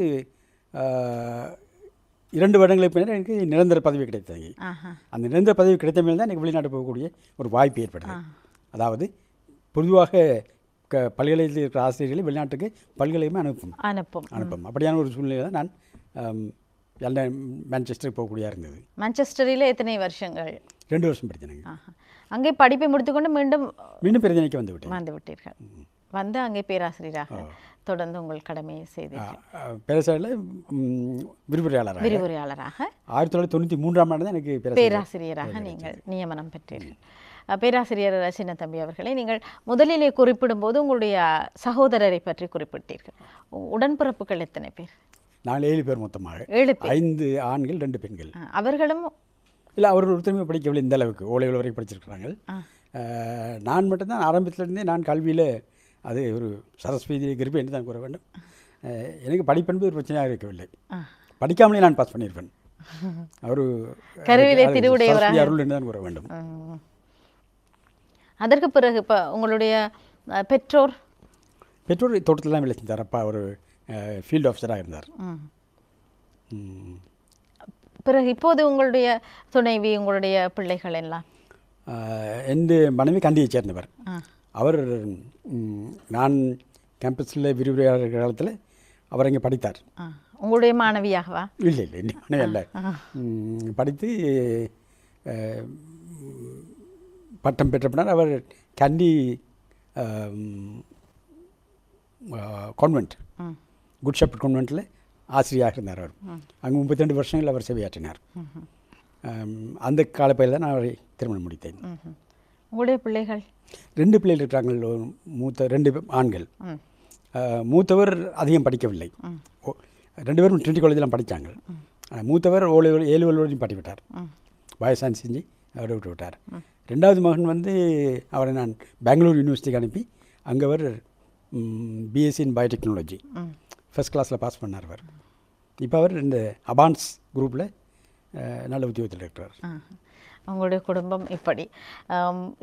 2 வருடங்களுக்கு பின்னர் எனக்கு நிரந்தர பதவி கிடைத்தது. அந்த நிரந்தர பதவி கிடைத்த மேல் தான் எனக்கு வெளிநாட்டு போகக்கூடிய ஒரு வாய்ப்பு ஏற்பட்டது. அதாவது பொதுவாக பல்கலைக்கழகத்தில் இருக்கிற ஆசிரியர்களை வெளிநாட்டுக்கு பல்கலைக்கழகமே அனுப்பும். அப்படியான ஒரு சூழ்நிலை தான் நான் மான்செஸ்டருக்கு போகக்கூடியா இருந்தது. மான்செஸ்டரில் எத்தனை வருஷங்கள்? 2 வருஷம் படித்தேன். அங்கே படிப்பை முடித்துக்கொண்டு மீண்டும் பிரச்சனைக்கு வந்து விட்டீர்கள். வந்து அங்கே பேராசிரியராக தொடர்ந்து உங்கள் கடமையை செய்தீர்கள். பேராசிரியரில் விரிவுரையாளராக 1993ஆம் ஆண்டு தான் எனக்கு பேராசிரியராக நீங்கள் நியமனம் பெற்றீர்கள். பேராசிரியர் சின்னத்தம்பி அவர்களே, நீங்கள் முதலிலே குறிப்பிடும்போது உங்களுடைய சகோதரரை பற்றி குறிப்பிட்டீர்கள். உடன்பிறப்புகள் எத்தனை பேர்? நாங்கள் 7 பேர் மொத்தமாக. 7 பேர். 5 ஆண்கள் 2 பெண்கள். அவர்களும் இல்லை, அவர்கள் ஒருத்தருமே படிக்கவில்லை, இந்த அளவுக்கு ஓலைகள் வரைக்கும் படிச்சிருக்கிறாங்க. நான் மட்டும்தான் ஆரம்பத்திலிருந்தே நான் கல்வியில் அது ஒரு சரஸ்வதி கிருபை என்று தான் கூற வேண்டும். எனக்கு படிப்பென்பது ஒரு பிரச்சனையாக இருக்கவில்லை. படிக்காமலே நான் பாஸ் பண்ணியிருப்பேன். அவர் கருவிலே திருவுடையவராக அருள் என்று தான் கூற வேண்டும். அதற்கு பிறகு இப்போ உங்களுடைய பெற்றோர் தோட்டத்தில் தான் வேலை செஞ்சார். அப்பா ஒரு ஃபீல்டு ஆஃபீஸராக இருந்தார். பிறகு இப்போது உங்களுடைய துணைவி, உங்களுடைய பிள்ளைகள் எல்லாம்? என் மனைவி கண்டியை சேர்ந்தவர். அவர் நான் கேம்பஸில் விரிவுரையாளர் காலத்தில் அவர் இங்கே படித்தார். உங்களுடைய மாணவியாகவா? இல்லை, இல்லை, மாணவி அல்ல. படித்து பட்டம் பெற்ற பின்னர் அவர் கண்டி கான்வென்ட், குட் ஷெப்பர்ட் கான்வென்ட்டில் ஆசிரியராக இருந்தார். அவர் அங்கே 32 வருஷங்கள் அவர் சேவையாற்றினார். அந்த காலப்பையில் தான் நான் அவரை திருமணம் முடித்தேன். உங்களுடைய பிள்ளைகள்? 2 பிள்ளைகள் இருக்கிறாங்க. மூத்த 2 ஆண்கள். மூத்தவர் அதிகம் படிக்கவில்லை. 2 பேரும் ட்ரினிட்டி காலேஜெலாம் படித்தாங்க. மூத்தவர் 7 வரையும் படிவிட்டார். பயோசயின்ஸ் செஞ்சு அவரை விட்டு விட்டார். 2வது மகன் வந்து அவரை நான் பெங்களூர் யூனிவர்சிட்டிக்கு அனுப்பி அங்கே அவர் பிஎஸ்சி இன் பயோடெக்னாலஜி ஃபஸ்ட் கிளாஸில் பாஸ் பண்ணார். அவர் இப்போ அவர் இந்த அபான்ஸ் குரூப்பில் நல்ல உத்தியோகத்தில் இருக்கிறார். உங்களுடைய குடும்பம் இப்படி.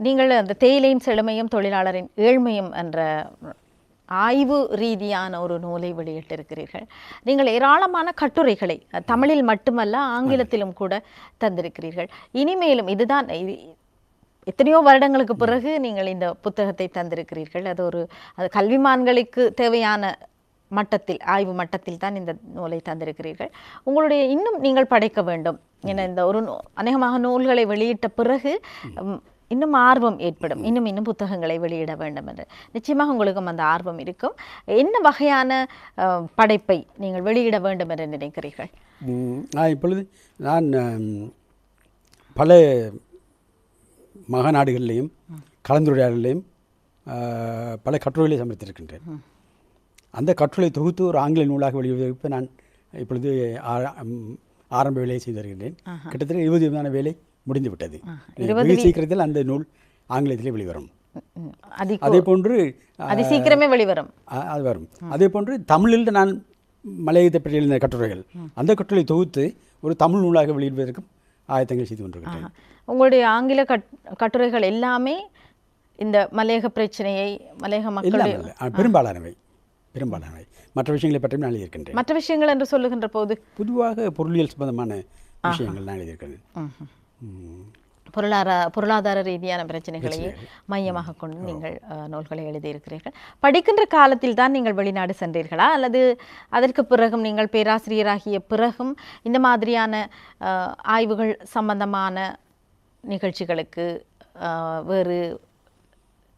நீங்கள் அந்த தேயிலையின் செழுமையும் தொழிலாளரின் ஏழ்மையும் என்ற ஆய்வு ரீதியான ஒரு நூலை வெளியிட்டிருக்கிறீர்கள். நீங்கள் ஏராளமான கட்டுரைகளை தமிழில் மட்டுமல்ல ஆங்கிலத்திலும் கூட தந்திருக்கிறீர்கள். இனிமேலும் இதுதான் எத்தனையோ வருடங்களுக்கு பிறகு நீங்கள் இந்த புத்தகத்தை தந்திருக்கிறீர்கள். அது கல்விமான்களுக்கு தேவையான மட்டத்தில், ஆய்வு மட்டத்தில் தான் இந்த நூலை தந்திருக்கிறீர்கள். உங்களுடைய இன்னும் நீங்கள் படைக்க வேண்டும் என இந்த ஒரு அநேகமாக நூல்களை வெளியிட்ட பிறகு இன்னும் ஆர்வம் ஏற்படும். இன்னும் புத்தகங்களை வெளியிட வேண்டும் என்று நிச்சயமாக உங்களுக்கும் அந்த ஆர்வம் இருக்கும். என்ன வகையான படைப்பை நீங்கள் வெளியிட வேண்டும் என்று நினைக்கிறீர்கள்? இப்பொழுது நான் பல மகாநாடுகளிலையும் கலந்துரையாடலையும் பல கட்டுரைகளை சமர்ப்பித்திருக்கின்றேன். அந்த கட்டுரை தொகுத்து ஒரு ஆங்கில நூலாக வெளியிடுவதற்கு நான் இப்பொழுது ஆரம்ப வேலையை செய்து வருகின்றேன். கிட்டத்தட்ட 20 விதமான வேலை முடிந்து விட்டது. வெகு சீக்கிரத்தில் அந்த நூல் ஆங்கிலத்திலே வெளிவரும். அதே போன்று சீக்கிரமே வெளிவரும். அது வரும். அதே போன்று தமிழில் நான் மலையகத்தை பற்றி எழுதின கட்டுரைகள், அந்த கட்டுரை தொகுத்து ஒரு தமிழ் நூலாக வெளியிடுவதற்கும் ஆயத்தங்கள் செய்து கொண்டிருக்கின்றேன். உங்களுடைய ஆங்கில கட்டுரைகள் எல்லாமே இந்த மலையக பிரச்சனையை, மலையக மக்கள் பெரும்பாலானவை மற்ற விஷயங்களை பற்றியும் நான் எழுதியிருக்கின்றேன். மற்ற விஷயங்கள் என்று சொல்லுகின்ற போது பொதுவாக பொருளியல் சம்பந்தமான விஷயங்கள் நான் எழுதியிருக்கிறேன். பொருளாதார ரீதியான பிரச்சனைகளையே மையமாக கொண்டு நீங்கள் நூல்களை எழுதியிருக்கிறீர்கள். படிக்கின்ற காலத்தில் தான் நீங்கள் வெளிநாடு சென்றீர்களா, அல்லது அதற்கு பிறகும் நீங்கள் பேராசிரியராகிய பிறகும் இந்த மாதிரியான ஆய்வுகள் சம்பந்தமான நிகழ்ச்சிகளுக்கு, வேறு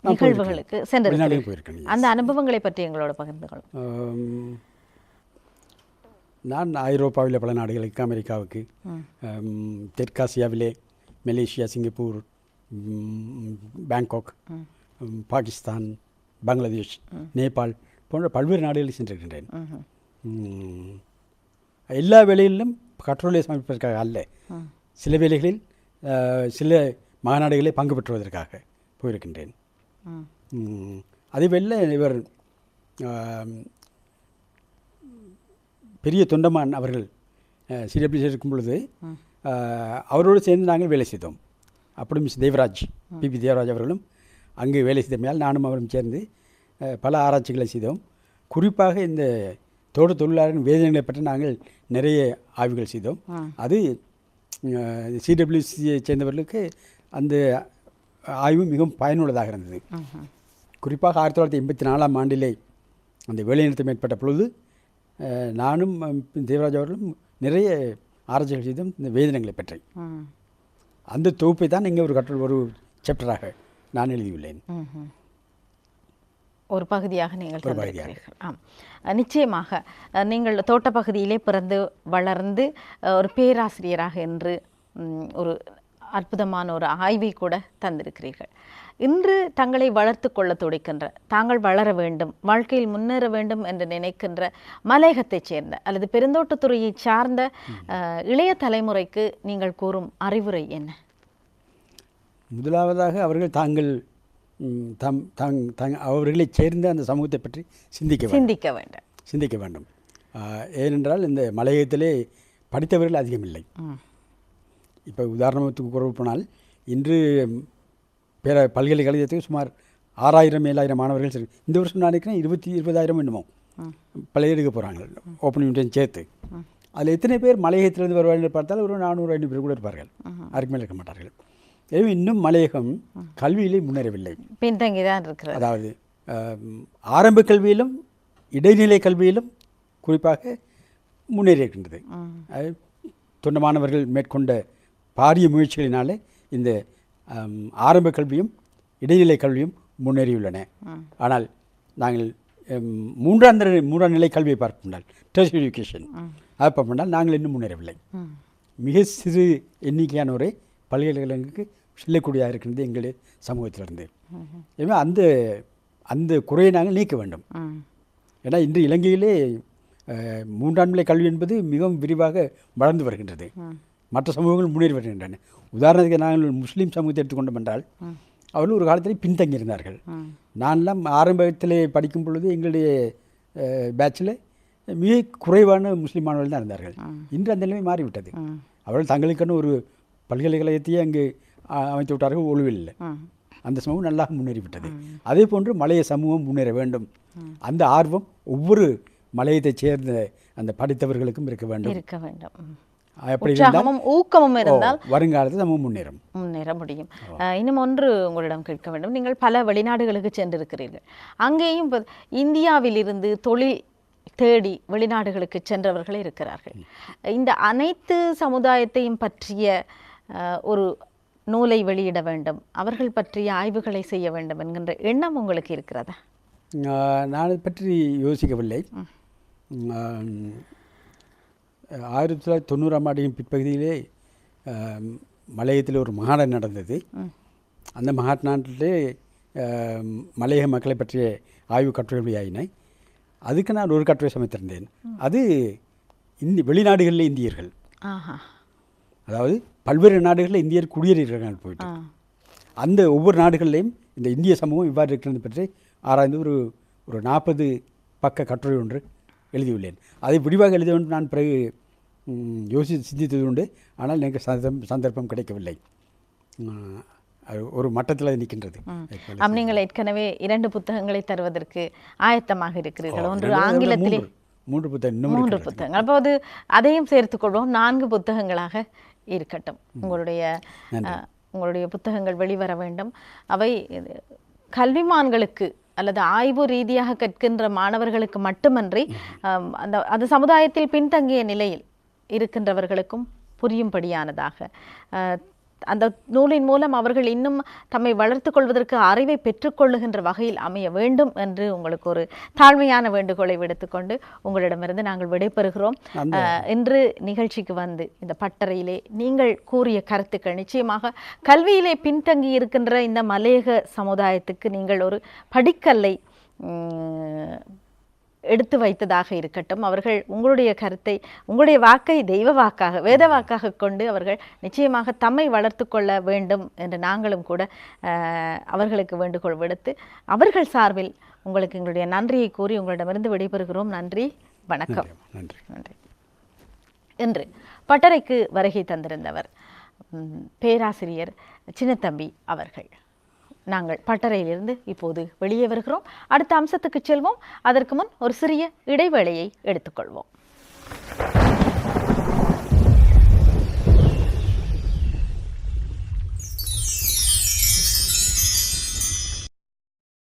நிகழ்வுகளுக்கு சென்றிருக்கிறீர்கள்? அந்த அனுபவங்களை பற்றி எங்களோட பகிர்ந்து கொள்ளும். நான் ஐரோப்பாவில் பல நாடுகளுக்கு, அமெரிக்காவுக்கு, தெற்காசியாவிலே Malaysia, Singapore, Bangkok, Pakistan, Bangladesh, Nepal போன்ற பல்வேறு நாடுகளில் சென்றிருக்கின்றேன். எல்லா வேலைகளிலும் கட்டுரைகளை சமர்ப்பிப்பதற்காக அல்ல, சில வேலைகளில் சில மாநாடுகளை பங்கு பெற்றுவதற்காக போயிருக்கின்றேன். அதேவேளை இவர் பெரிய தொண்டமான் அவர்கள் சிடபிள்யூசி இருக்கும் பொழுது அவரோடு சேர்ந்து நாங்கள் வேலை செய்தோம். அப்படி மிஸ் தேவராஜ், பிபி தேவராஜ் அவர்களும் அங்கு வேலை செய்தமையால் நானும் அவரும் சேர்ந்து பல ஆராய்ச்சிகளை செய்தோம். குறிப்பாக இந்த தோட்ட தொழிலாளரின் வேதனைகளை பற்றி நாங்கள் நிறைய ஆய்வுகள் செய்தோம். அது சிடபிள்யூசியை சேர்ந்தவர்களுக்கு அந்த ஆய்வு மிகவும் பயனுள்ளதாக இருந்தது. குறிப்பாக 1984ஆம் ஆண்டிலே அந்த வேலைநிறுத்தம் ஏற்பட்ட பொழுது நானும் தேவராஜ் அவர்களும் நிறைய ஆராய்ச்சிகள் செய்தோம் இந்த வேதனைகளை பற்றி. அந்த தொகுப்பை தான் இங்கே ஒரு சாப்டராக நான் எழுதியுள்ளேன். ஒரு பகுதியாக நீங்கள் தந்திருக்கிறீர்கள். நிச்சயமாக நீங்கள் தோட்ட பகுதியிலே பிறந்து வளர்ந்து ஒரு பேராசிரியராக என்று ஒரு அற்புதமான ஒரு ஆய்வை கூட தந்திருக்கிறீர்கள். இன்று தங்களை வளர்த்து கொள்ள துடிக்கின்ற, தாங்கள் வளர வேண்டும், வாழ்க்கையில் முன்னேற வேண்டும் என்று நினைக்கின்ற மலையகத்தைச் சேர்ந்த அல்லது பெருந்தோட்டத்துறையை சார்ந்த இளைய தலைமுறைக்கு நீங்கள் கூறும் அறிவுரை என்ன? முதலாவதாக அவர்கள் தாங்கள் அவர்களை சேர்ந்த அந்த சமூகத்தை பற்றி சிந்திக்க வேண்டும். ஏனென்றால் இந்த மலையகத்திலே படித்தவர்கள் அதிகமில்லை. இப்போ உதாரணத்துக்கு கூற போனால் இன்று பல்கலைக்கழகத்துக்கு சுமார் 6000-7000 மாணவர்கள் சரி. இந்த வருஷம் நான் நினைக்கிறேன் 20,000 என்னமோ பழைய எடுக்க போகிறாங்க ஓப்பன் யூனிவர்சிட்டி சேர்த்து. அதில் எத்தனை பேர் மலையகத்திலிருந்து வருவார்கள் பார்த்தால் ஒரு 400-500 பேர் கூட இருப்பார்கள், அதுக்கு மேலே இருக்க மாட்டார்கள். எனவே இன்னும் மலையகம் கல்வியிலே முன்னேறவில்லை, பின்தங்கி தான் இருக்கிறது. அதாவது ஆரம்ப கல்வியிலும் இடைநிலை கல்வியிலும் குறிப்பாக முன்னேறி இருக்கின்றது. தொண்டமானவர்கள் மேற்கொண்ட பாரிய முயற்சிகளினாலே இந்த ஆரம்ப கல்வியும் இடைநிலை கல்வியும் முன்னேறியுள்ளன. ஆனால் நாங்கள் மூன்றாம் நிலை கல்வியை பார்ப்போம்னால் டெர்ஷியரி எஜுகேஷன் அதை பார்ப்போம்னால் நாங்கள் இன்னும் முன்னேறவில்லை. மிக சிறு எண்ணிக்கையானோரை பல்கலைக்கழகங்களுக்கு செல்லக்கூடியதாக இருக்கின்றது எங்களுடைய சமூகத்திலிருந்து. எனவே அந்த குறையை நாங்கள் நீக்க வேண்டும். ஏன்னா இன்று இலங்கையிலே மூன்றாம் நிலை கல்வி என்பது மிகவும் விரிவாக வளர்ந்து வருகின்றது. மற்ற சமூகங்கள் முன்னேறி வருகின்றன. உதாரணத்துக்கு நாங்கள் முஸ்லீம் சமூகத்தை எடுத்துக்கொண்டோம் என்றால் அவர்கள் ஒரு காலத்தில் பின்தங்கியிருந்தார்கள். நான்லாம் ஆரம்பத்திலே படிக்கும் பொழுது எங்களுடைய பேட்சில் மிக குறைவான முஸ்லீம் மாணவர்கள் தான் இருந்தார்கள். இன்று அந்த நிலைமை மாறிவிட்டது. அவர்கள் தங்களுக்கான ஒரு பல்கலைக்கழகத்தையே அங்கு அமைத்து விட்டார்கள். ஒழுவில் அந்த சமூகம் நல்லா முன்னேறிவிட்டது. அதே போன்று மலைய சமூகம் முன்னேற வேண்டும். அந்த ஆர்வம் ஒவ்வொரு மலையத்தைச் சேர்ந்த அந்த படித்தவர்களுக்கும் இருக்க வேண்டும். ஊக்கமும் இருந்தால் வருங்காலத்தில் நம்ம முன்னேற முடியும். இன்னும் ஒன்று உங்களிடம் கேட்க வேண்டும். நீங்கள் பல வெளிநாடுகளுக்கு சென்றிருக்கிறீர்கள். அங்கேயும் இந்தியாவிலிருந்து தொழில் தேடி வெளிநாடுகளுக்கு சென்றவர்கள் இருக்கிறார்கள். இந்த அனைத்து சமுதாயத்தையும் பற்றிய ஒரு நூலை வெளியிட வேண்டும், அவர்கள் பற்றிய ஆய்வுகளை செய்ய வேண்டும் என்கின்ற எண்ணம் உங்களுக்கு இருக்கிறதா? நான் அதை பற்றி யோசிக்கவில்லை. 1990ஆம் ஆண்டின் பிற்பகுதியிலே மலையத்தில் ஒரு மாநாடு நடந்தது. அந்த மாநாட்டிலே மலையக மக்களை பற்றிய ஆய்வு கட்டுரை வெளியாயின. அதுக்கு நான் ஒரு கட்டுரை சமைத்திருந்தேன். அது வெளிநாடுகளில் இந்தியர்கள், அதாவது பல்வேறு நாடுகளில் இந்தியர் குடியேறியிருக்கிறார்கள் போயிட்டு அந்த ஒவ்வொரு நாடுகளிலையும் இந்த இந்திய சமூகம் இவ்வாறு இருக்கிறது பற்றி ஆராய்ந்து ஒரு 40 பக்க கட்டுரை ஒன்று எழுதியுள்ளேன். அதை விரிவாக எழுத வேண்டும் நான் பிறகு சிந்தித்தது உண்டு. ஆனால் எனக்கு சந்தர்ப்பம் கிடைக்கவில்லை. ஒரு மட்டத்தில் நிற்கின்றது. நீங்கள் ஏற்கனவே 2 புத்தகங்களை தருவதற்கு ஆயத்தமாக இருக்கிறீர்கள். ஒன்று ஆங்கிலத்திலே 3 புத்தகங்கள். அப்போது அதையும் சேர்த்துக்கொள்வோம். 4 புத்தகங்களாக இருக்கட்டும். உங்களுடைய புத்தகங்கள் வெளிவர வேண்டும். அவை கல்விமான்களுக்கு அல்லது ஆய்வு ரீதியாக கற்கின்ற மாணவர்களுக்கு மட்டுமன்றி அந்த சமுதாயத்தில் பின்தங்கிய நிலையில் இருக்கின்றவர்களுக்கும் புரியும்படியானதாக, அந்த நூலின் மூலம் அவர்கள் இன்னும் தம்மை வளர்த்து கொள்வதற்கு அறிவை பெற்றுக்கொள்ளுகின்ற வகையில் அமைய வேண்டும் என்று உங்களுக்கு ஒரு தாழ்மையான வேண்டுகோளை விடுத்துக்கொண்டு உங்களிடமிருந்து நாங்கள் விடைபெறுகிறோம். இன்று நிகழ்ச்சிக்கு வந்து இந்த பட்டறையிலே நீங்கள் கூறிய கருத்துக்கள் நிச்சயமாக கல்வியிலே பின்தங்கி இருக்கின்ற இந்த மலையக சமுதாயத்துக்கு நீங்கள் ஒரு படிக்கல்லை எடுத்து வைத்ததாக இருக்கட்டும். அவர்கள் உங்களுடைய கருத்தை, உங்களுடைய வாக்கை தெய்வ வாக்காக, வேத வாக்காக கொண்டு அவர்கள் நிச்சயமாக தம்மை வளர்த்து கொள்ள வேண்டும் என்று நாங்களும் கூட அவர்களுக்கு வேண்டுகோள் விடுத்து அவர்கள் சார்பில் உங்களுக்கு எங்களுடைய நன்றியை கூறி உங்களிடமிருந்து விடைபெறுகிறோம். நன்றி, வணக்கம். நன்றி. இன்று பட்டறைக்கு வருகை தந்திருந்தவர் பேராசிரியர் சின்னத்தம்பி அவர்கள். நாங்கள் பட்டறையிலிருந்து இப்போது வெளியே வருகிறோம். அடுத்த அம்சத்துக்கு செல்வோம். அதற்கு முன் ஒரு சிறிய இடைவேளையை எடுத்துக்கொள்வோம்.